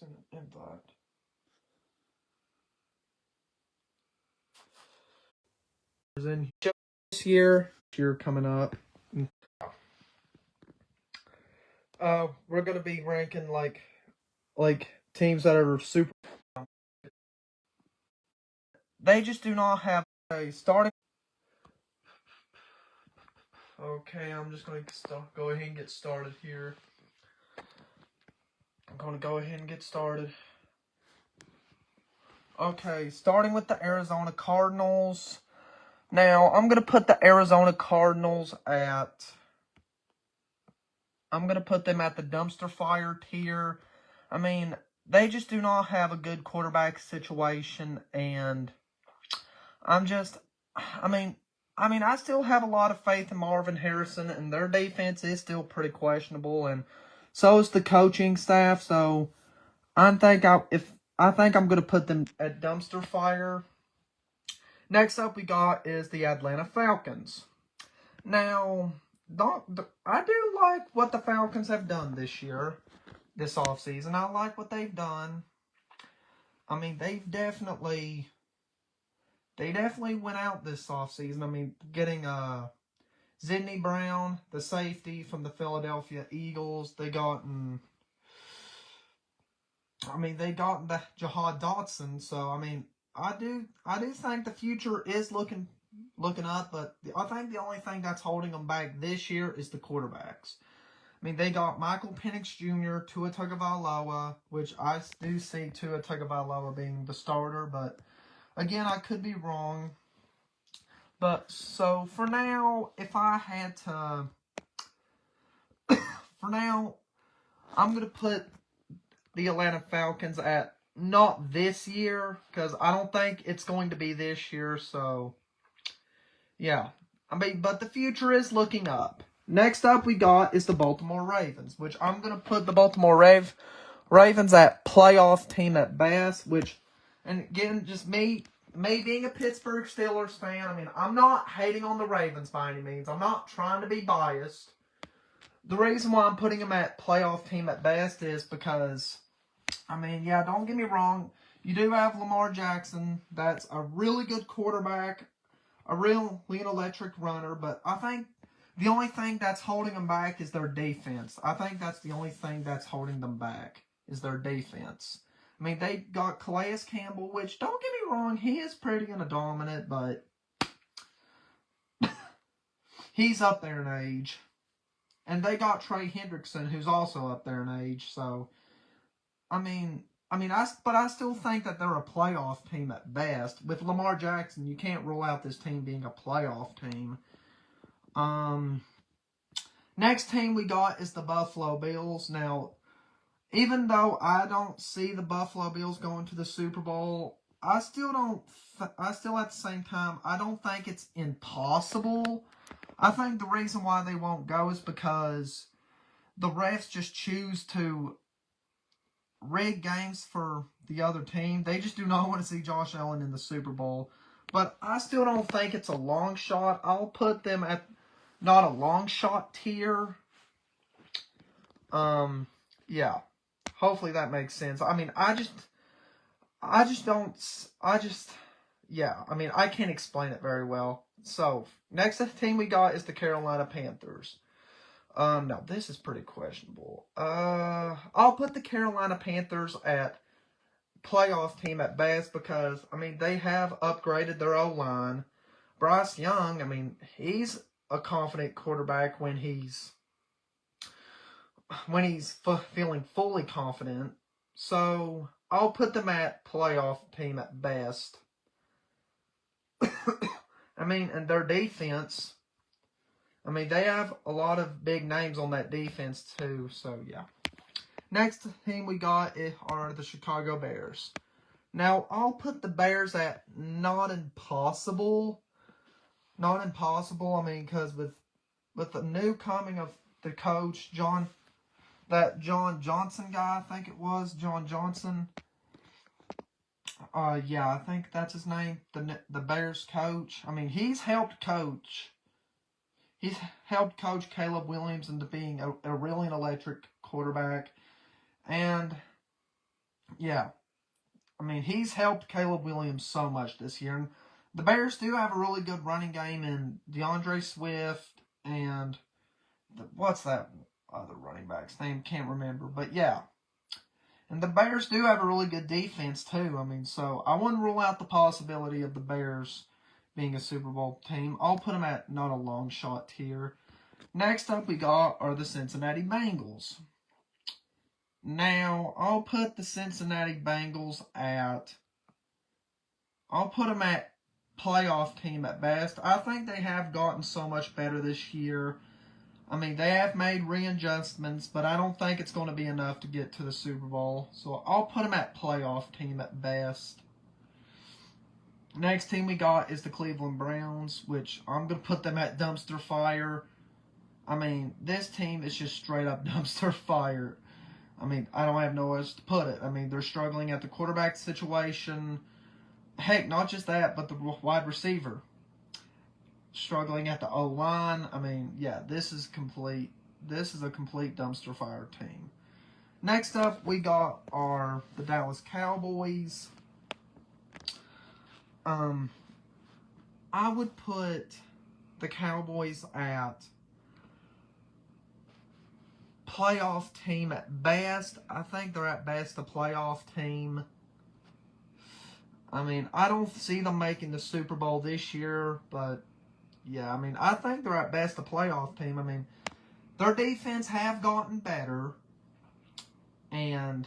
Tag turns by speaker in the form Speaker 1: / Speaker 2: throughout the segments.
Speaker 1: Send an invite. In this year coming up. We're gonna be ranking like teams that are super. They just do not have a starting. Okay, I'm just gonna go ahead and get started here. I'm gonna go ahead and get started. Okay, starting with the Arizona Cardinals. Now, I'm going to put the Arizona Cardinals at... I'm going to put them at the dumpster fire tier. I mean, they just do not have a good quarterback situation, and I still have a lot of faith in Marvin Harrison, and their defense is still pretty questionable, and so is the coaching staff. So I think I'm going to put them at dumpster fire. Next up, we got is the Atlanta Falcons. Now, I do like what the Falcons have done this offseason. I like what they've done. I mean, they definitely went out this offseason. I mean, getting Sidney Brown, the safety from the Philadelphia Eagles. They got the Jahan Dotson. So I mean, I do think the future is looking up, but I think the only thing that's holding them back this year is the quarterbacks. I mean, they got Michael Penix Jr., Tua Tagovailoa, which I do see Tua Tagovailoa being the starter, but again, I could be wrong. But so for now, if I had to, I'm going to put the Atlanta Falcons at not this year, because I don't think it's going to be this year. So, yeah. I mean, but the future is looking up. Next up we got is the Baltimore Ravens, which I'm going to put the Baltimore Ravens at playoff team at best, which, and again, just me being a Pittsburgh Steelers fan, I mean, I'm not hating on the Ravens by any means. I'm not trying to be biased. The reason why I'm putting them at playoff team at best is because, I mean, yeah, don't get me wrong. You do have Lamar Jackson. That's a really good quarterback, a real lean electric runner, but I think the only thing that's holding them back is their defense. I think that's the only thing that's holding them back is their defense. I mean, they got Calais Campbell, which, don't get me wrong, he is pretty dominant, but he's up there in age. And they got Trey Hendrickson, who's also up there in age. So, but I still think that they're a playoff team at best. With Lamar Jackson, you can't rule out this team being a playoff team. Next team we got is the Buffalo Bills. Now, even though I don't see the Buffalo Bills going to the Super Bowl, I still at the same time, I don't think it's impossible. I think the reason why they won't go is because the refs just choose to rig games for the other team. They just do not want to see Josh Allen in the Super Bowl. But I still don't think it's a long shot. I'll put them at not a long shot tier. Yeah. Hopefully that makes sense. I mean, I can't explain it very well. So, next team we got is the Carolina Panthers. No, this is pretty questionable. I'll put the Carolina Panthers at playoff team at best because, I mean, they have upgraded their O-line. Bryce Young, I mean, he's a confident quarterback when he's feeling fully confident. So, I'll put them at playoff team at best. I mean, and their defense, I mean, they have a lot of big names on that defense too, so yeah. Next team we got are the Chicago Bears. Now, I'll put the Bears at not impossible. Not impossible, I mean, because with the new coming of the coach, John Johnson guy, I think it was, John Johnson. Yeah, I think that's his name, the Bears coach. I mean, he's helped coach Caleb Williams into being a really electric quarterback. And yeah, I mean, he's helped Caleb Williams so much this year. And the Bears do have a really good running game in DeAndre Swift and what's that other running back's name? Can't remember. But yeah. And the Bears do have a really good defense too. I mean, so I wouldn't rule out the possibility of the Bears being a Super Bowl team. I'll put them at not a long shot tier. Next up we got are the Cincinnati Bengals. Now, I'll put the Cincinnati Bengals at, I'll put them at playoff team at best. I think they have gotten so much better this year. I mean, they have made readjustments, but I don't think it's going to be enough to get to the Super Bowl. So I'll put them at playoff team at best. Next team we got is the Cleveland Browns, which I'm going to put them at dumpster fire. I mean, this team is just straight up dumpster fire. I mean, I don't have nowhere else to put it. I mean, they're struggling at the quarterback situation. Heck, not just that, but the wide receiver. Struggling at the O-line. I mean, yeah, this is a complete dumpster fire team. Next up, we got the Dallas Cowboys. I would put the Cowboys at playoff team at best. I think they're at best a playoff team. I mean, I don't see them making the Super Bowl this year, but yeah, I mean, I think they're at best a playoff team. I mean, their defense have gotten better, and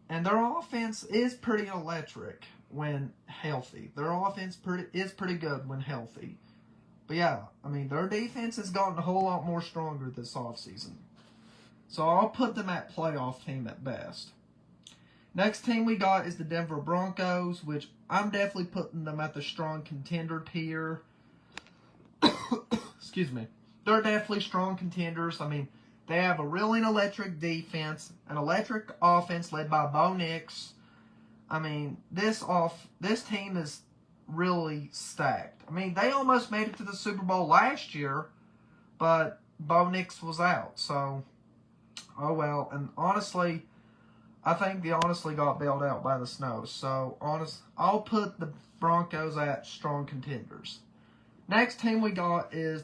Speaker 1: their offense is pretty electric when healthy. Their offense is pretty good when healthy. But yeah, I mean, their defense has gotten a whole lot more stronger this offseason. So I'll put them at playoff team at best. Next team we got is the Denver Broncos, which I'm definitely putting them at the strong contender tier. Excuse me. They're definitely strong contenders. I mean, they have a really electric defense, an electric offense led by Bo Nix. I mean, this team is really stacked. I mean, they almost made it to the Super Bowl last year, but Bo Nix was out. So, oh well. And honestly, I think they honestly got bailed out by the snow. So, I'll put the Broncos at strong contenders. Next team we got is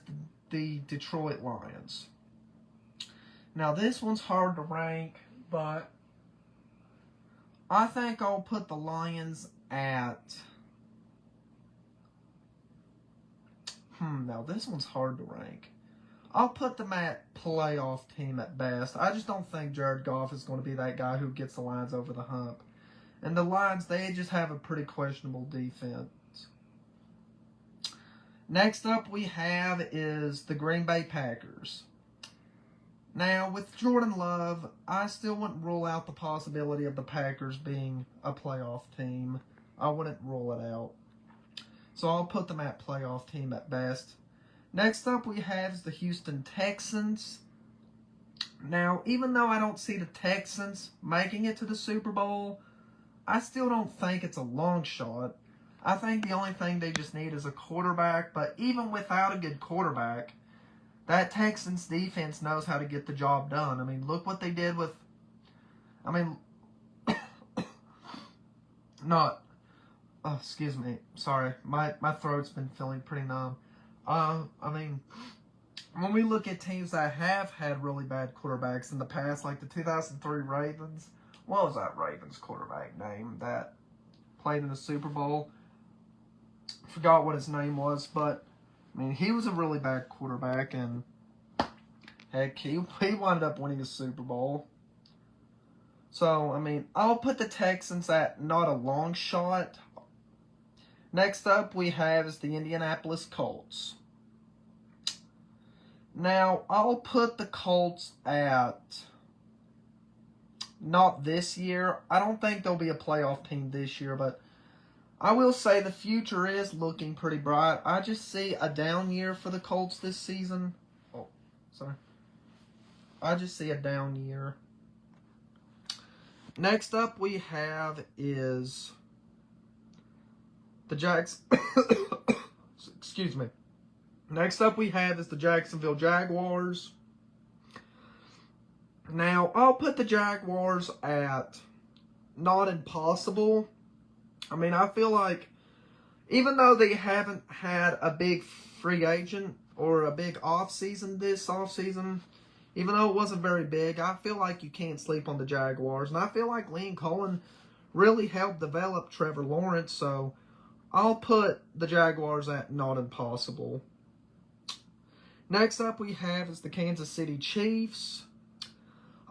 Speaker 1: the Detroit Lions. Now, this one's hard to rank, but I think I'll put the Lions at... Now this one's hard to rank. I'll put them at playoff team at best. I just don't think Jared Goff is going to be that guy who gets the Lions over the hump. And the Lions, they just have a pretty questionable defense. Next up we have is the Green Bay Packers. Now, with Jordan Love, I still wouldn't rule out the possibility of the Packers being a playoff team. I wouldn't rule it out. So I'll put them at playoff team at best. Next up we have is the Houston Texans. Now, even though I don't see the Texans making it to the Super Bowl, I still don't think it's a long shot. I think the only thing they just need is a quarterback. But even without a good quarterback, that Texans defense knows how to get the job done. I mean, look what they did with... I mean... excuse me. Sorry. My throat's been feeling pretty numb. I mean, when we look at teams that have had really bad quarterbacks in the past, like the 2003 Ravens, what was that Ravens quarterback name that played in the Super Bowl? Forgot what his name was, but I mean, he was a really bad quarterback, and heck, he wound up winning a Super Bowl. So, I mean, I'll put the Texans at not a long shot. Next up we have is the Indianapolis Colts. Now, I'll put the Colts at not this year. I don't think they'll be a playoff team this year, but I will say the future is looking pretty bright. I just see a down year for the Colts this season. Oh, sorry. I just see a down year. Next up we have is the excuse me. Next up we have is the Jacksonville Jaguars. Now, I'll put the Jaguars at not impossible. I mean, I feel like even though they haven't had a big free agent or a big offseason this offseason, even though it wasn't very big, I feel like you can't sleep on the Jaguars. And I feel like Liam Cohen really helped develop Trevor Lawrence, so I'll put the Jaguars at not impossible. Next up we have is the Kansas City Chiefs.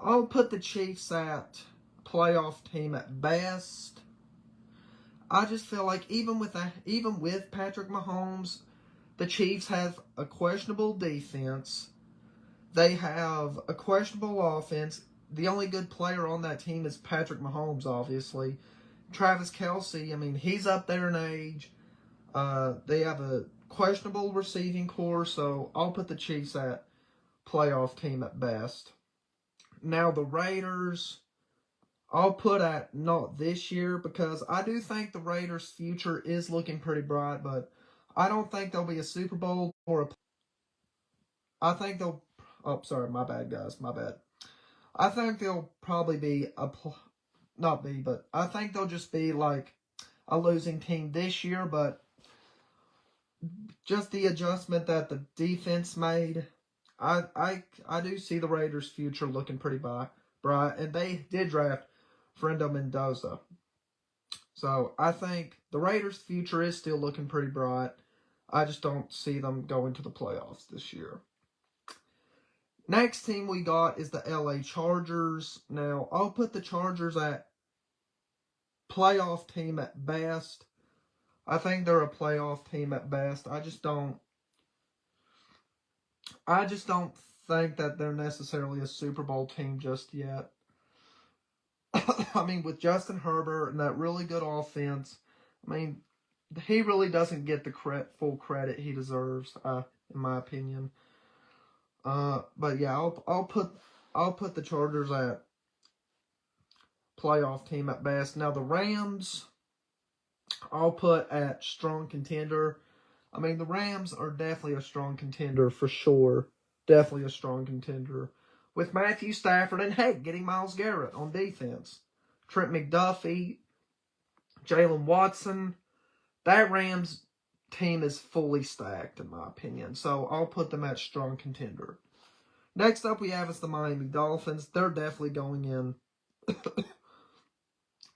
Speaker 1: I'll put the Chiefs at playoff team at best. I just feel like even with Patrick Mahomes, the Chiefs have a questionable defense. They have a questionable offense. The only good player on that team is Patrick Mahomes, obviously. Travis Kelce, I mean, he's up there in age. They have a questionable receiving core, so I'll put the Chiefs at playoff team at best. Now, the Raiders, I'll put at not this year because I do think the Raiders' future is looking pretty bright, but I don't think they'll be a Super Bowl or a. I think they'll. Oh, sorry, my bad, guys, my bad. I think they'll probably be not be, but I think they'll just be like a losing team this year, but just the adjustment that the defense made, I do see the Raiders' future looking pretty bright, and they did draft Fernando Mendoza. So I think the Raiders' future is still looking pretty bright. I just don't see them going to the playoffs this year. Next team we got is the LA Chargers. Now, I'll put the Chargers at playoff team at best. I think they're a playoff team at best. I just don't think that they're necessarily a Super Bowl team just yet. I mean, with Justin Herbert and that really good offense, I mean, he really doesn't get the full credit he deserves, in my opinion. But yeah, I'll put the Chargers at playoff team at best. Now the Rams, I'll put at strong contender. I mean, the Rams are definitely a strong contender for sure. Definitely a strong contender. With Matthew Stafford and, hey, getting Myles Garrett on defense. Trent McDuffie, Jalen Watson. That Rams team is fully stacked, in my opinion. So I'll put them at strong contender. Next up we have is the Miami Dolphins. They're definitely going in.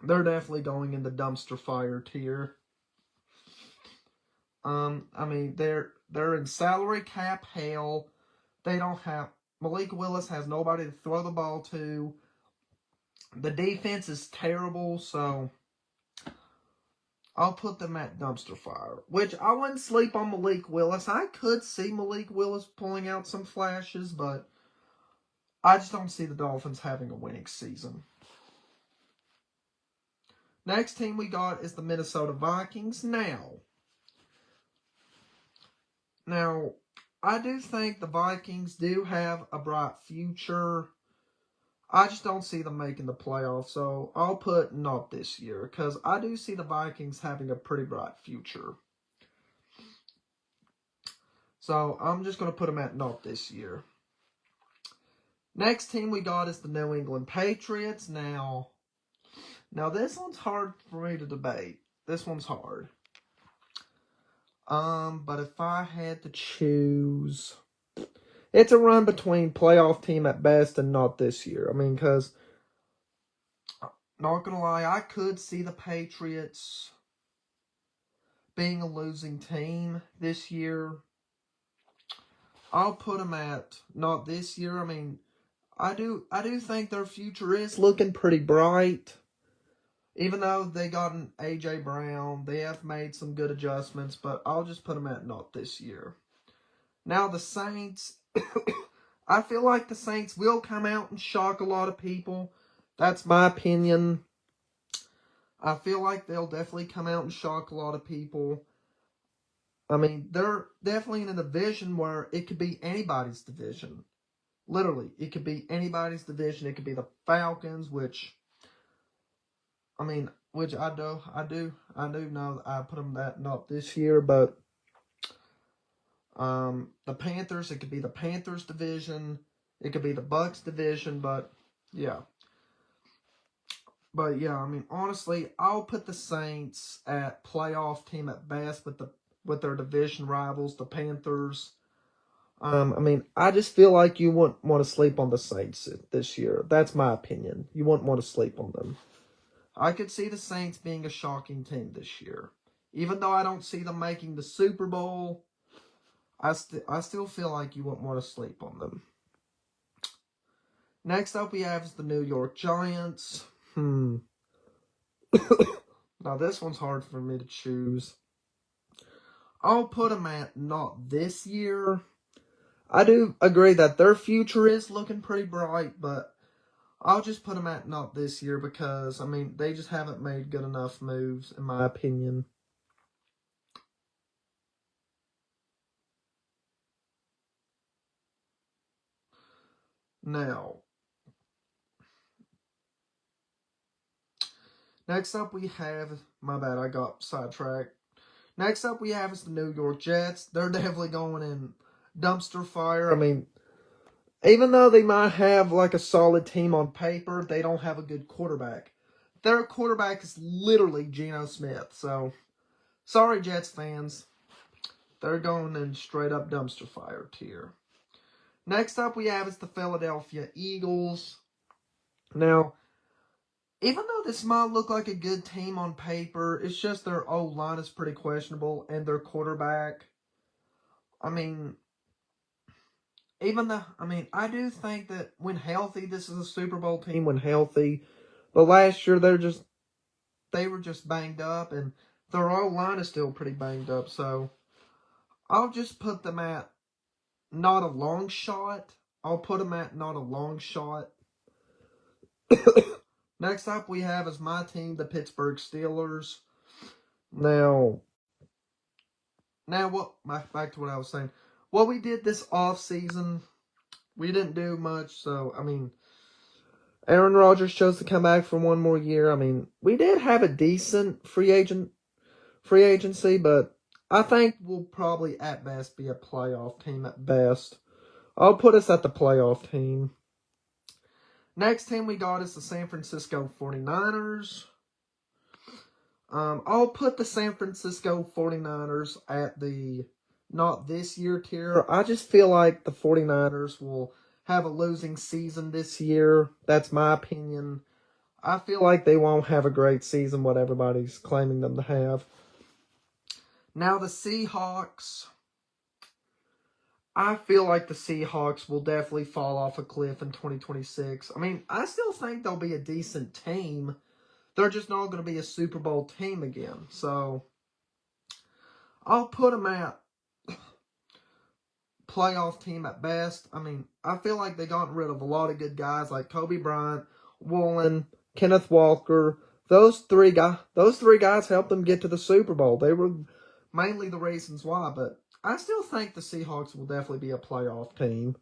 Speaker 1: They're definitely going in the dumpster fire tier. I mean, they're in salary cap hell. They don't have Malik Willis has nobody to throw the ball to. The defense is terrible, so I'll put them at dumpster fire. Which I wouldn't sleep on Malik Willis. I could see Malik Willis pulling out some flashes, but I just don't see the Dolphins having a winning season. Next team we got is the Minnesota Vikings. Now, I do think the Vikings do have a bright future. I just don't see them making the playoffs, so I'll put not this year, because I do see the Vikings having a pretty bright future. So I'm just going to put them at not this year. Next team we got is the New England Patriots. Now this one's hard for me to debate. This one's hard. But if I had to choose, it's a run between playoff team at best and not this year. I mean, because, not gonna lie, I could see the Patriots being a losing team this year. I'll put them at not this year. I mean, I do think their future is looking pretty bright. Even though they got an A.J. Brown, they have made some good adjustments, but I'll just put them at not this year. Now, the Saints, I feel like the Saints will come out and shock a lot of people. That's my opinion. I feel like they'll definitely come out and shock a lot of people. I mean, they're definitely in a division where it could be anybody's division. Literally, it could be anybody's division. It could be the Falcons, which I do know I put them that not this year, but the Panthers, it could be the Panthers division. It could be the Bucks division, but yeah. But yeah, I mean, honestly, I'll put the Saints at playoff team at best with their division rivals, the Panthers. I mean, I just feel like you wouldn't want to sleep on the Saints this year. That's my opinion. You wouldn't want to sleep on them. I could see the Saints being a shocking team this year. Even though I don't see them making the Super Bowl, I still feel like you wouldn't want to sleep on them. Next up we have is the New York Giants. Now this one's hard for me to choose. I'll put them at not this year. I do agree that their future is looking pretty bright, but I'll just put them at not this year because, I mean, they just haven't made good enough moves, in my opinion. Now, next up we have, my bad, I got sidetracked. Next up we have is the New York Jets. They're definitely going in dumpster fire. I mean, even though they might have like a solid team on paper, they don't have a good quarterback. Their quarterback is literally Geno Smith. So, sorry Jets fans. They're going in straight up dumpster fire tier. Next up we have is the Philadelphia Eagles. Now, even though this might look like a good team on paper, it's just their O-line is pretty questionable and their quarterback. I mean, I do think that when healthy, this is a Super Bowl team when healthy. But last year they were just banged up, and their O-line is still pretty banged up. So I'll just put them at not a long shot. I'll put them at not a long shot. Next up we have is my team, the Pittsburgh Steelers. Now back to what I was saying. What we did this offseason, we didn't do much. So, I mean, Aaron Rodgers chose to come back for one more year. I mean, we did have a decent free agency, but I think we'll probably at best be a playoff team at best. I'll put us at the playoff team. Next team we got is the San Francisco 49ers. I'll put the San Francisco 49ers at the not this year tier. I just feel like the 49ers will have a losing season this year. That's my opinion. I feel like they won't have a great season, what everybody's claiming them to have. Now the Seahawks. I feel like the Seahawks will definitely fall off a cliff in 2026. I mean, I still think they'll be a decent team. They're just not going to be a Super Bowl team again. So, I'll put them at playoff team at best. I mean, I feel like they got rid of a lot of good guys like Kobe Bryant, Woolen, Kenneth Walker. Those three guys helped them get to the Super Bowl. They were mainly the reasons why, but I still think the Seahawks will definitely be a playoff team.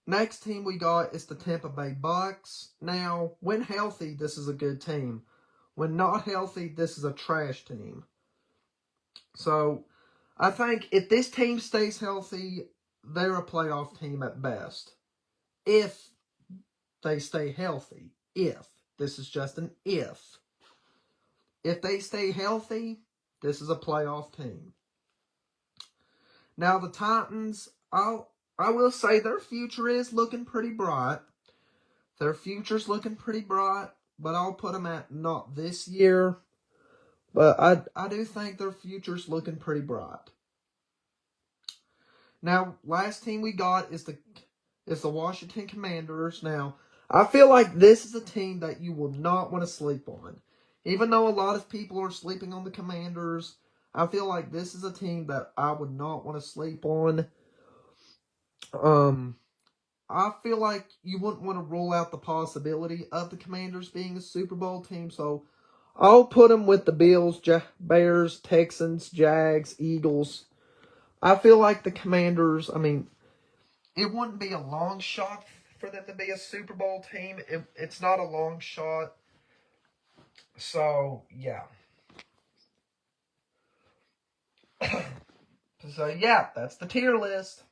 Speaker 1: Next team we got is the Tampa Bay Bucks. Now, when healthy, this is a good team. When not healthy, this is a trash team. So, I think if this team stays healthy, they're a playoff team at best. If they stay healthy. If. This is just an if. If they stay healthy, this is a playoff team. Now, the Titans, I will say their future is looking pretty bright. Their future's looking pretty bright, but I'll put them at not this year. But I do think their future's looking pretty bright. Now, last team we got is the Washington Commanders. Now, I feel like this is a team that you will not want to sleep on. Even though a lot of people are sleeping on the Commanders, I feel like this is a team that I would not want to sleep on. I feel like you wouldn't want to rule out the possibility of the Commanders being a Super Bowl team, so I'll put them with the Bills, Bears, Texans, Jags, Eagles. I feel like the Commanders, I mean, it wouldn't be a long shot for them to be a Super Bowl team. It's not a long shot. So, yeah. So, yeah, that's the tier list.